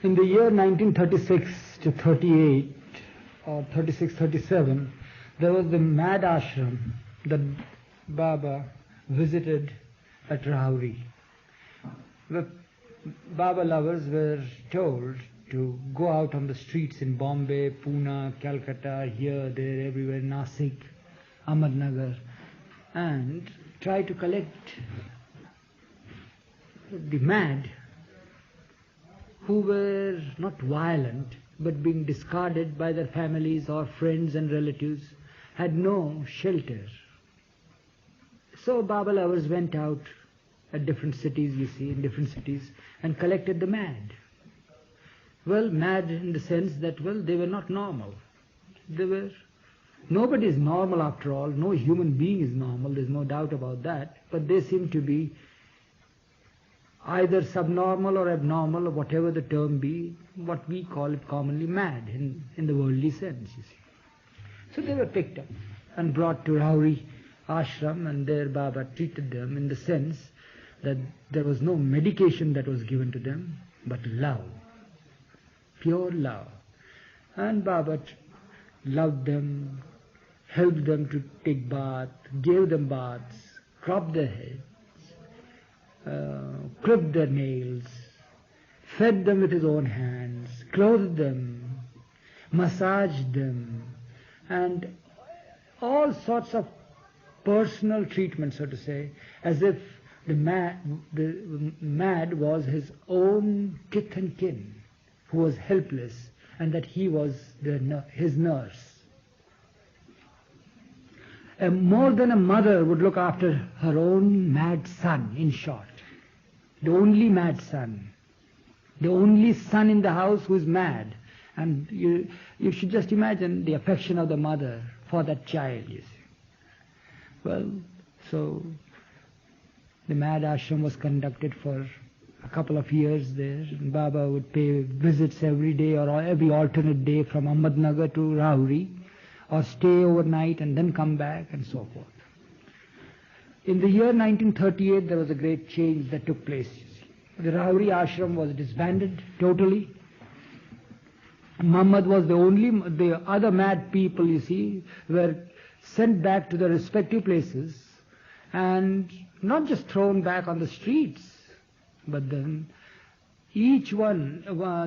In the year 1936 to 38, or 36-37, there was the mad ashram that Baba visited at Rahuri. The Baba lovers were told to go out on the streets in Bombay, Pune, Calcutta, here, there, everywhere, Nasik, Ahmednagar, and try to collect the mad who were not violent but being discarded by their families or friends and relatives, had no shelter. So Baba lovers went out at different cities, you see, in different cities, and collected the mad. Well, mad in the sense that, well, they were not normal. Nobody is normal after all, no human being is normal, there's no doubt about that, but they seem to be either subnormal or abnormal, or whatever the term be, what we call it commonly mad in the worldly sense, you see. So they were picked up and brought to Rahuri Ashram, and there Baba treated them in the sense that there was no medication that was given to them, but love, pure love. And Baba loved them, helped them to take bath, gave them baths, cropped their heads, clipped their nails, fed them with his own hands, clothed them, massaged them, and all sorts of personal treatment, so to say, as if the mad was his own kith and kin, who was helpless, and that he was his nurse. More than a mother would look after her own mad son, in short. The only mad son. The only son in the house who is mad. And you should just imagine the affection of the mother for that child, you see. Well, so the mad ashram was conducted for a couple of years there. And Baba would pay visits every day or every alternate day from Ahmednagar to Rahuri, or stay overnight and then come back, and so forth. In the year 1938, there was a great change that took place. The Rahuri ashram was disbanded totally. Muhammad was the other mad people, you see, were sent back to their respective places, and not just thrown back on the streets, but then each one,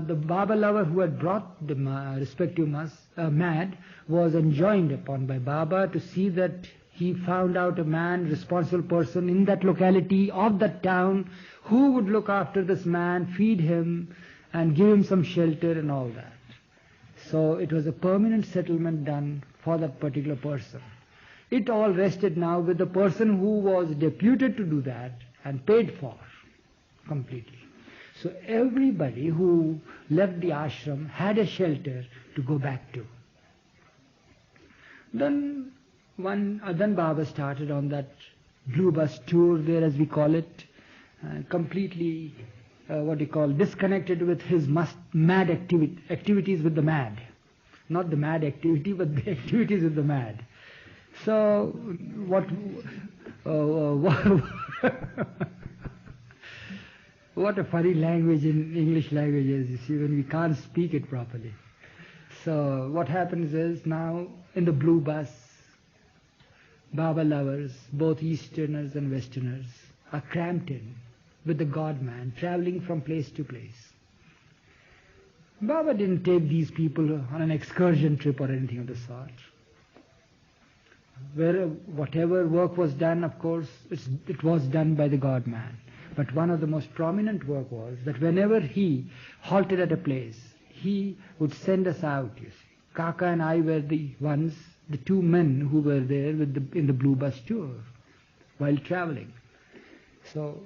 the Baba lover who had brought the respective mad, was enjoined upon by Baba to see that he found out a man, responsible person in that locality of that town, who would look after this man, feed him, and give him some shelter and all that. So it was a permanent settlement done for that particular person. It all rested now with the person who was deputed to do that and paid for completely. So everybody who left the ashram had a shelter to go back to. Then Baba started on that blue bus tour there, as we call it, completely disconnected with his mad activities with the mad. Not the mad activity, but the activities with the mad. So what a funny language in English language is, you see, when we can't speak it properly. So what happens is, now in the blue bus, Baba lovers, both Easterners and Westerners, are cramped in with the God-man, traveling from place to place. Baba didn't take these people on an excursion trip or anything of the sort. Whatever work was done, of course, it was done by the God-man. But one of the most prominent work was that whenever he halted at a place, he would send us out, you see. Kaka and I were the two men who were there in the blue bus tour while traveling. So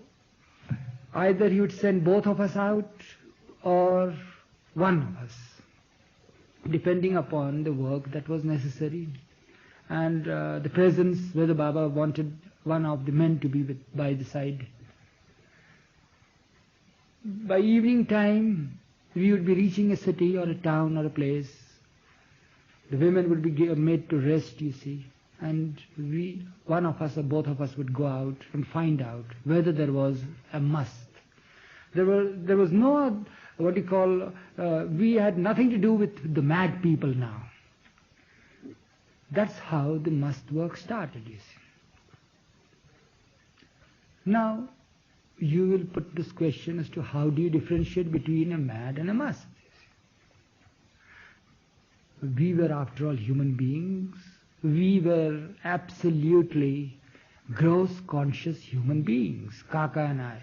either he would send both of us out or one of us, depending upon the work that was necessary and the presence whether Baba wanted one of the men to be by the side. By evening time, we would be reaching a city or a town or a place. The women would be made to rest, you see, and one of us or both of us would go out and find out whether there was a mast. There was no we had nothing to do with the mad people now. That's how the must work started, you see. Now, you will put this question as to how do you differentiate between a mad and a must. We were, after all, human beings. We were absolutely gross conscious human beings, Kaka and I.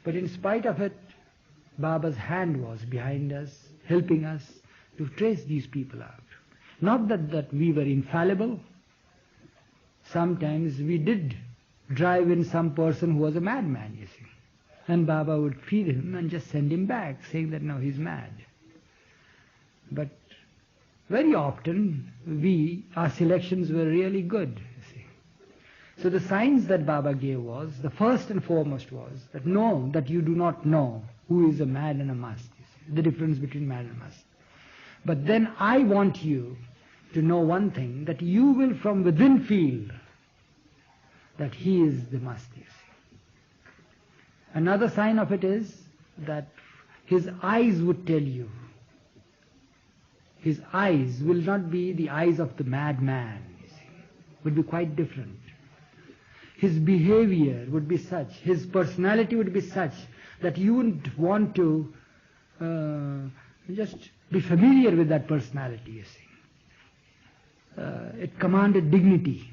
But in spite of it, Baba's hand was behind us, helping us to trace these people out. Not that we were infallible. Sometimes we did drive in some person who was a madman, you see. And Baba would feed him and just send him back, saying that no, he's mad. But very often, our selections were really good, you see. So the signs that Baba gave was, the first and foremost was, that know that you do not know who is a mad and a must, you see, the difference between mad and must. But then I want you to know one thing, that you will from within feel that he is the must, you see. Another sign of it is that his eyes would tell you. His eyes will not be the eyes of the madman, you see, would be quite different. His behavior would be such, his personality would be such, that you wouldn't want to just be familiar with that personality, you see. It commanded dignity.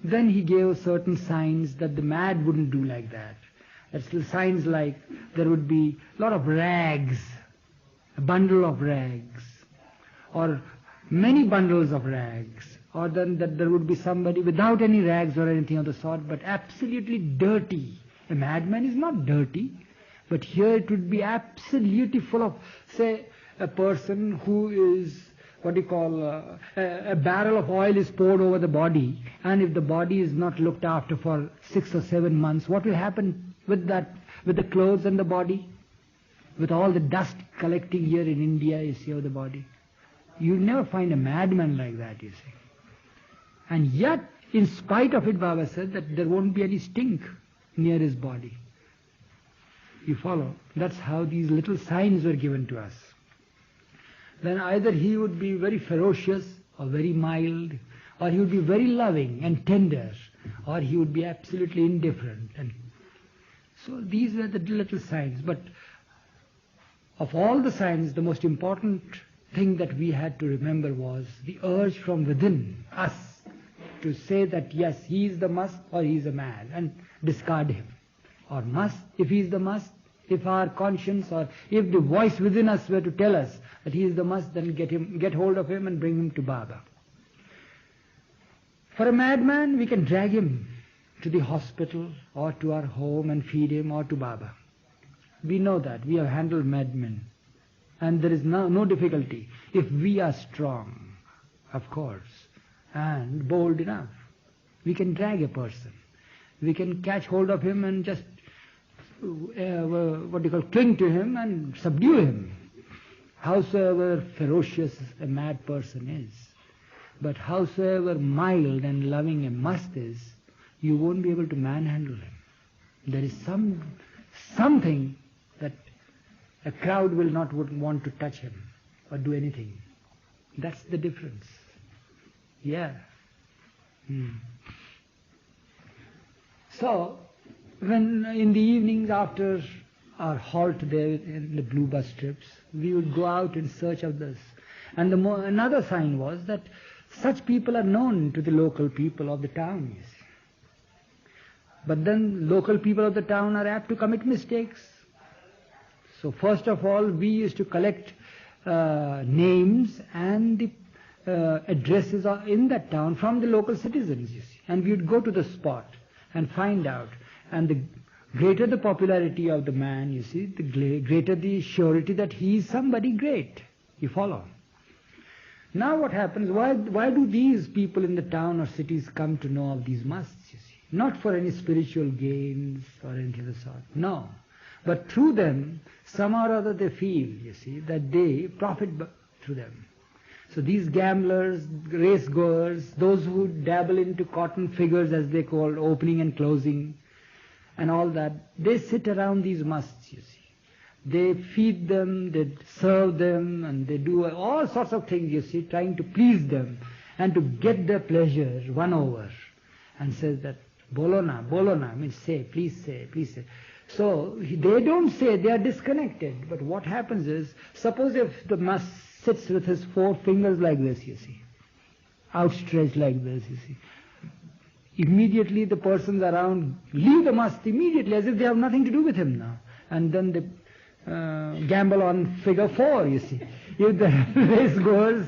Then he gave certain signs that the mad wouldn't do like that. That's signs like there would be a lot of rags, a bundle of rags, or many bundles of rags, or then that there would be somebody without any rags or anything of the sort, but absolutely dirty. A madman is not dirty, but here it would be absolutely full of, say, a person who is, a barrel of oil is poured over the body, and if the body is not looked after for 6 or 7 months, what will happen with that, with the clothes and the body? With all the dust collecting here in India, you see, of the body. You never find a madman like that, you see. And yet, in spite of it, Baba said that there won't be any stink near his body. You follow? That's how these little signs were given to us. Then either he would be very ferocious or very mild, or he would be very loving and tender, or he would be absolutely indifferent. And so these were the little signs. But of all the signs, the most important thing that we had to remember was the urge from within us to say that yes, he is the must or he is a mad, and discard him. Or must, if he is the must, if our conscience or if the voice within us were to tell us that he is the must, then get hold of him and bring him to Baba. For a madman, we can drag him to the hospital or to our home and feed him, or to Baba. We know that. We have handled madmen. And there is no difficulty if we are strong, of course, and bold enough. We can drag a person. We can catch hold of him and just cling to him and subdue him. Howsoever ferocious a mad person is, but howsoever mild and loving a must is, you won't be able to manhandle him. There is something that a crowd will not want to touch him or do anything. That's the difference. Yeah. So, when in the evenings after our halt there in the blue bus trips, we would go out in search of this. And another sign was that such people are known to the local people of the town, you see. But then local people of the town are apt to commit mistakes. So first of all, we used to collect names and the addresses in that town from the local citizens, you see. And we would go to the spot and find out. And the greater the popularity of the man, you see, the greater the surety that he is somebody great. You follow? Now what happens, why do these people in the town or cities come to know of these musts, you see? Not for any spiritual gains or anything of the sort. No. But through them, somehow or other they feel, you see, that they profit through them. So these gamblers, race goers, those who dabble into cotton figures as they call opening and closing and all that, they sit around these musts, you see. They feed them, they serve them, and they do all sorts of things, you see, trying to please them and to get their pleasure won over. And says that, bolona, means say, please say, please say. So they don't say, they are disconnected. But what happens is, suppose if the must sits with his 4 fingers like this, you see, outstretched like this, you see. Immediately the persons around leave the must immediately as if they have nothing to do with him now. And then they gamble on figure 4, you see. If the race goes,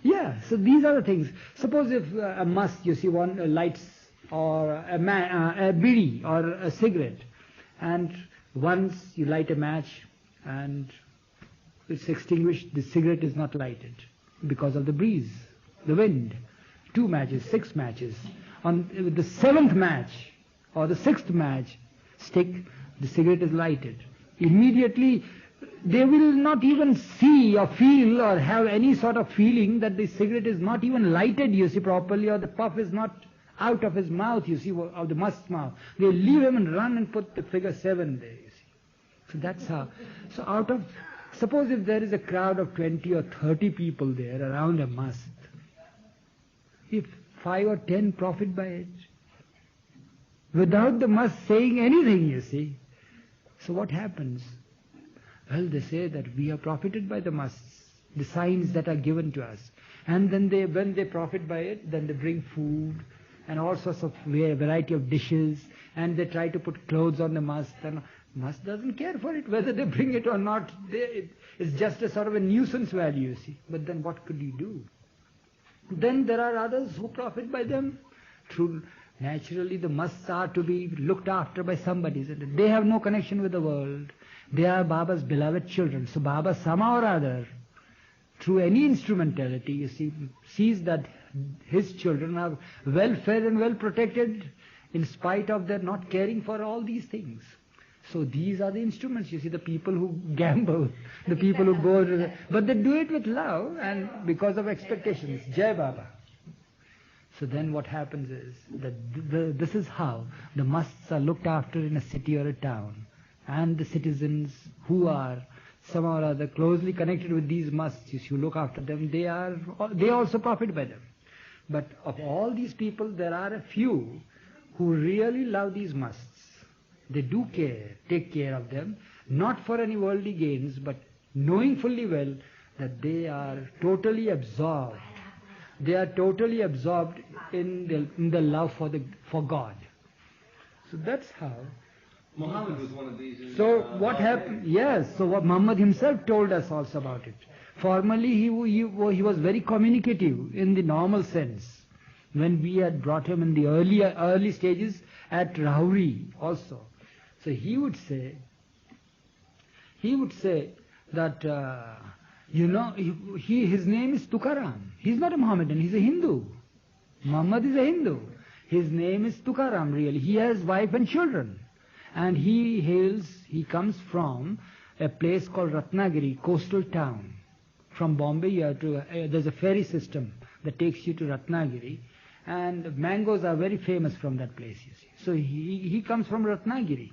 yeah, so these are the things. Suppose if a must, you see, one lights or a bidi or a cigarette, and once you light a match and it's extinguished, the cigarette is not lighted because of the breeze, the wind. 2 matches, 6 matches. On the 7th match or the 6th match stick, the cigarette is lighted. Immediately they will not even see or feel or have any sort of feeling that the cigarette is not even lighted, you see, properly, or the puff is not out of his mouth, you see, of the must's mouth. They leave him and run and put the figure 7 there, you see. So that's how. So suppose if there is a crowd of 20 or 30 people there around a must, if 5 or 10 profit by it, without the must saying anything, you see. So what happens? Well, they say that we are profited by the musts, the signs that are given to us. And then when they profit by it, then they bring food and all sorts of variety of dishes, and they try to put clothes on the must, and must doesn't care for it, whether they bring it or not. It's just a sort of a nuisance value, you see. But then what could you do? Then there are others who profit by them. Naturally, the musts are to be looked after by somebody. They have no connection with the world. They are Baba's beloved children. So Baba somehow or other, through any instrumentality, you see, sees that his children are well fed and well protected in spite of their not caring for all these things. So these are the instruments, you see, the people who gamble, the people who go to but they do it with love and because of expectations. Jai Baba. So then what happens is that this is how the musts are looked after in a city or a town. And the citizens who are somehow or other closely connected with these musts, if you look after them, they also profit by them. But of all these people, there are a few who really love these musts. They do take care of them, not for any worldly gains, but knowing fully well that they are totally absorbed. They are totally absorbed in the love for God. So that's how. Muhammad was one of these. So what happened? Yes. So what Muhammad himself told us also about it. Formerly he was very communicative in the normal sense. When we had brought him in the early stages at Rahuri also. So he would say that his name is Tukaram. He's not a Mohammedan, he's a Hindu. Muhammad is a Hindu. His name is Tukaram really. He has wife and children. And he comes from a place called Ratnagiri, coastal town. From Bombay, there's a ferry system that takes you to Ratnagiri, and mangoes are very famous from that place, you see. So he comes from Ratnagiri.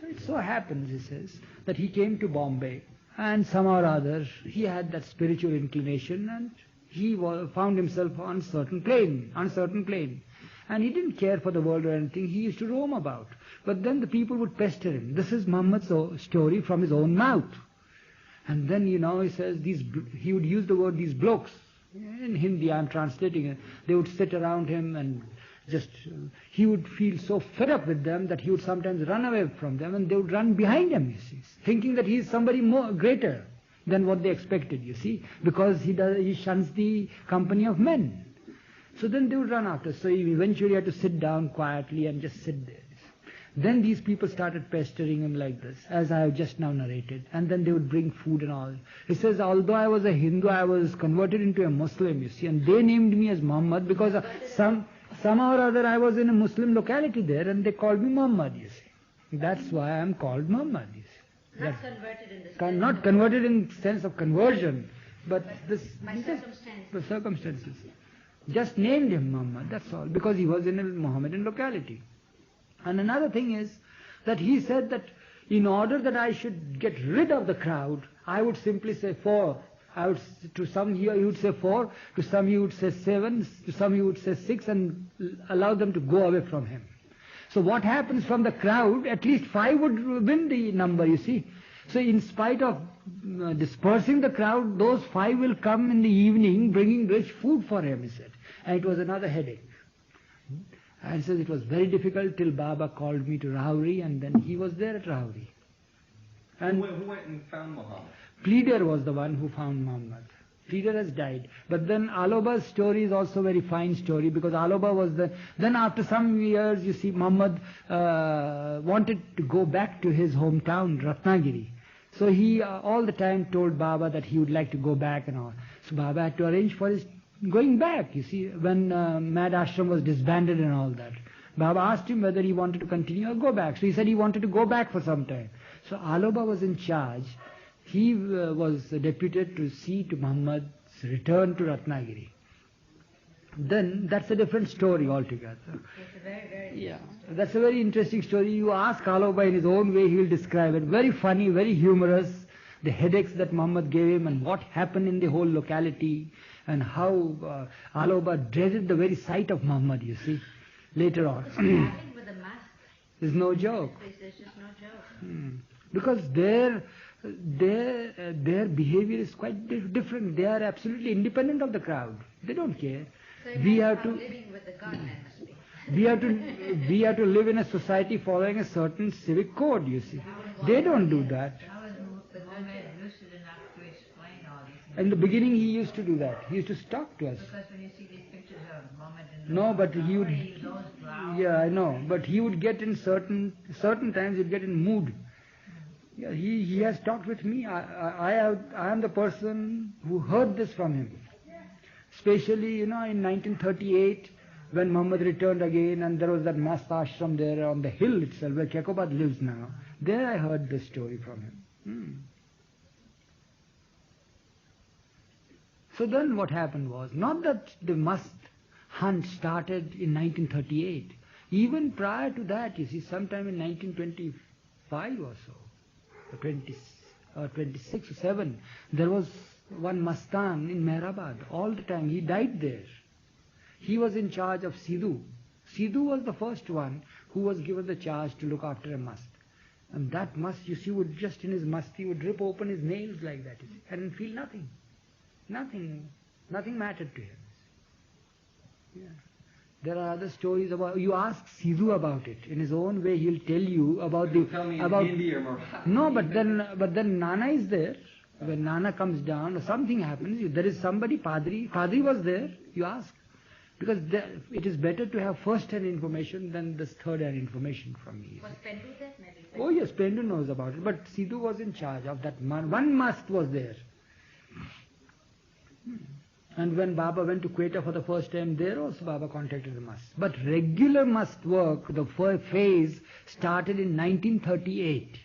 So it so happens, he says, that he came to Bombay, and somehow or other he had that spiritual inclination, and he found himself on uncertain plane. And he didn't care for the world or anything. He used to roam about. But then the people would pester him. This is Muhammad's story from his own mouth. And then, he says, he would use the word, these blokes. In Hindi, I'm translating it. They would sit around him and he would feel so fed up with them that he would sometimes run away from them, and they would run behind him, you see, thinking that he is somebody more greater than what they expected, you see, because he shuns the company of men. So then they would run after. So he eventually had to sit down quietly and just sit there. Then these people started pestering him like this, as I have just now narrated. And then they would bring food and all. He says, although I was a Hindu, I was converted into a Muslim, you see. And they named me as Muhammad because somehow or other I was in a Muslim locality there, and they called me Muhammad, you see. That's why I am called Muhammad, you see. Not converted in the sense not converted in sense of conversion, But this... By circumstances. By circumstances. Just named him Muhammad, that's all, because he was in a Mohammedan locality. And another thing is that he said that in order that I should get rid of the crowd, I would simply say 4. To some he would say 4, to some he would say 7, to some he would say 6, and allow them to go away from him. So what happens from the crowd, at least 5 would win the number, you see. So in spite of dispersing the crowd, those 5 will come in the evening bringing rich food for him, he said. And it was another headache. And says it was very difficult till Baba called me to Rahuri, and then he was there at Rahuri. And who went and found Muhammad? Pleader was the one who found Muhammad. Pleader has died. But then Aloba's story is also a very fine story, because Aloba was then after some years, you see, Muhammad wanted to go back to his hometown, Ratnagiri. So he all the time told Baba that he would like to go back and all. So Baba had to arrange for his going back, you see, when Mad Ashram was disbanded and all that. Baba asked him whether he wanted to continue or go back. So he said he wanted to go back for some time. So Aloba was in charge. He was deputed to see to Muhammad's return to Ratnagiri. Then that's a different story altogether. It's a very, very Yeah, that's a very interesting story. You ask Aloba in his own way, he will describe it. Very funny, very humorous. The headaches that Muhammad gave him and what happened in the whole locality, and how Aloba dreaded the very sight of Muhammad, you see, later on. Starting with the Mast. There's no joke. There's just no joke. Because their behavior is quite different. They are absolutely independent of the crowd. They don't care. So We imagine have how to... living with the God man must be. We have to live in a society following a certain civic code, you see. They don't do that. How was Muhammad lucid enough to explain all these things? In the beginning he used to do that. He used to talk to us. Because when you see these pictures of Muhammad in the No, but he would... those flowers, Yeah, I know. But he would get in certain times he'd get in mood. Yeah, he has talked with me. I am the person who heard this from him. Especially, in 1938, when Muhammad returned again, and there was that Mast Ashram there on the hill itself, where Kekobad lives now. There I heard this story from him. So then what happened was, not that the Mast hunt started in 1938. Even prior to that, you see, sometime in 1925 or so, or 26 or 7, there was one Mastan in Mehrabad. All the time, he died there. He was in charge of Sidhu. Sidhu was the first one who was given the charge to look after a mast. And that mast, you see, would just in his mast, he would rip open his nails like that, you see, and feel nothing. Nothing mattered to him. Yeah. There are other stories about... You ask Sidhu about it. In his own way, he'll tell you about the... Tell me about in Hindi or more. No, but then Nana is there. When Nana comes down or something happens, there is somebody, Padri was there, you ask. Because it is better to have first-hand information than this third-hand information from me. Was Pendu there? Maybe. Oh yes, Pendu knows about it, but Sidhu was in charge of that. One mast was there. And when Baba went to Quetta for the first time, there also Baba contacted the mast. But regular mast work, the phase started in 1938,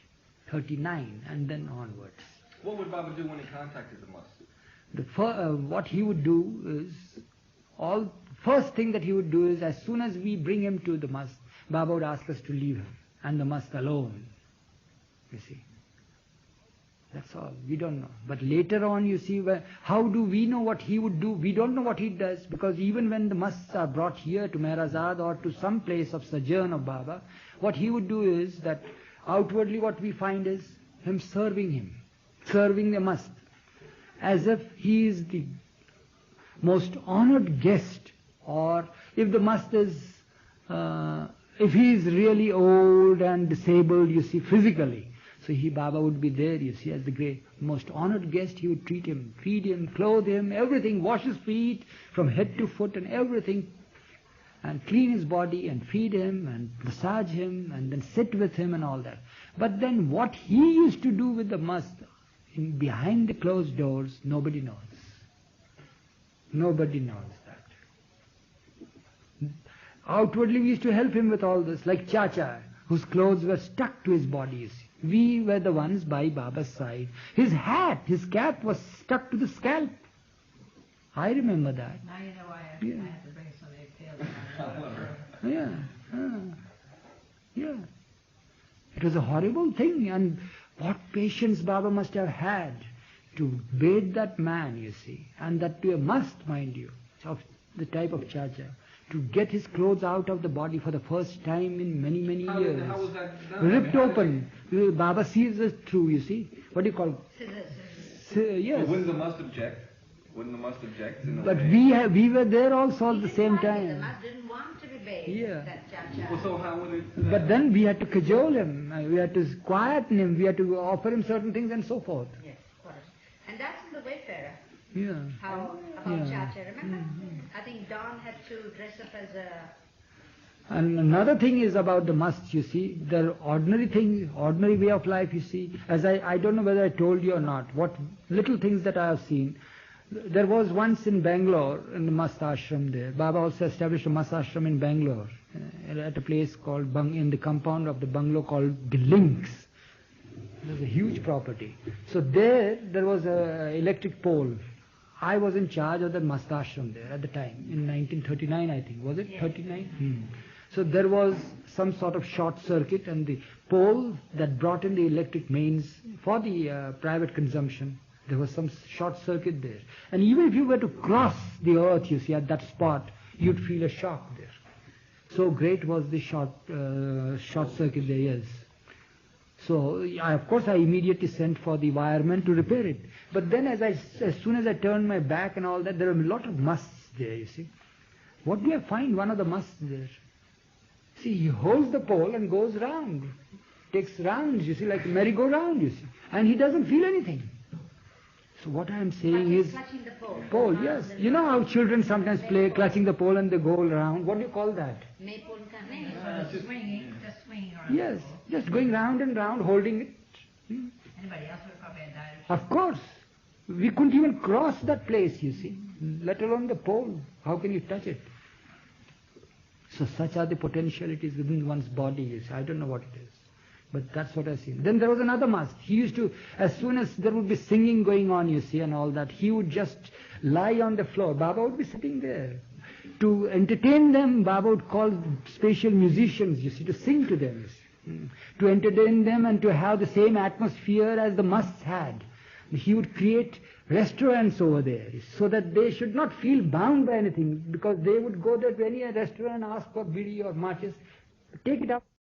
39, and then onwards. What would Baba do when he contacted the Mast? What he would do is, first thing that he would do is, as soon as we bring him to the mast, Baba would ask us to leave him, and the mast alone. You see. That's all. We don't know. But later on, you see, how do we know what he would do? We don't know what he does, because even when the musts are brought here to Mehrazad or to some place of sojourn of Baba, what he would do is that outwardly what we find is him serving the must, as if he is the most honored guest, or if the must is, if he is really old and disabled, you see, physically, so Baba would be there, you see, as the great, most honored guest. He would treat him, feed him, clothe him, everything, wash his feet from head to foot and everything, and clean his body and feed him and massage him and then sit with him and all that. But then what he used to do with the mast, behind the closed doors, nobody knows. Nobody knows that. Outwardly we used to help him with all this, like Chacha, whose clothes were stuck to his body, you see. We were the ones by Baba's side. His hat, his cap was stuck to the scalp. I remember that. Now you know why I Yeah. have to bring somebody to tell Yeah. It was a horrible thing, and what patience Baba must have had to bathe that man, you see, and that to a must, mind you, of the type of Chacha, to get his clothes out of the body for the first time in many, many years. How was that done? Ripped open. Baba sees it through, you see. What do you call Scissors. yes. But wouldn't the must object? Wouldn't the must object? In a But way? we were there also He at the didn't same like it. The time. Mast didn't want to be bathed. Yeah. That Chacha. Well, so how would it? But then we had to cajole him. We had to quieten him. We had to offer him certain things and so forth. Yes, of course. And that's in the Wayfarer. Yeah. How about Yeah. Chacha, remember? I think Don had to dress up as a... And another thing is about the must, you see, the ordinary thing, ordinary way of life, you see, as I don't know whether I told you or not, what little things that I have seen. There was once in Bangalore, in the Mast Ashram there, Baba also established a Mast Ashram in Bangalore, at a place called, in the compound of the bungalow called the Links. It was a huge property. So there was a electric pole. I was in charge of the Mast Ashram there at the time, in 1939 I think, was it? Yes. 39? So there was some sort of short circuit, and the pole that brought in the electric mains for the private consumption, there was some short circuit there. And even if you were to cross the earth, you see, at that spot, you'd feel a shock there. So great was the short circuit there, yes. So, of course, I immediately sent for the wireman to repair it. But then as soon as I turned my back and all that, there were a lot of musts there, you see. What do I find? One of the musts there. See, he holds the pole and goes round. Takes rounds, you see, like a merry-go-round, you see. And he doesn't feel anything. So what I am saying is... clutching the pole. Pole, yes. You know how children sometimes play clutching the pole and they go around. What do you call that? Maypole kind just swinging around. Yes, just going round and round, holding it. Anybody else would probably have died. Of course. We couldn't even cross that place, you see, let alone the pole. How can you touch it? So such are the potentialities within one's body, you see. I don't know what it is. But that's what I've seen. Then there was another mast. He used to, as soon as there would be singing going on, you see, and all that, he would just lie on the floor. Baba would be sitting there. To entertain them, Baba would call special musicians, you see, to sing to them, you see. To entertain them and to have the same atmosphere as the musts had. He would create restaurants over there so that they should not feel bound by anything, because they would go there to any restaurant and ask for bidi or matches, take it up.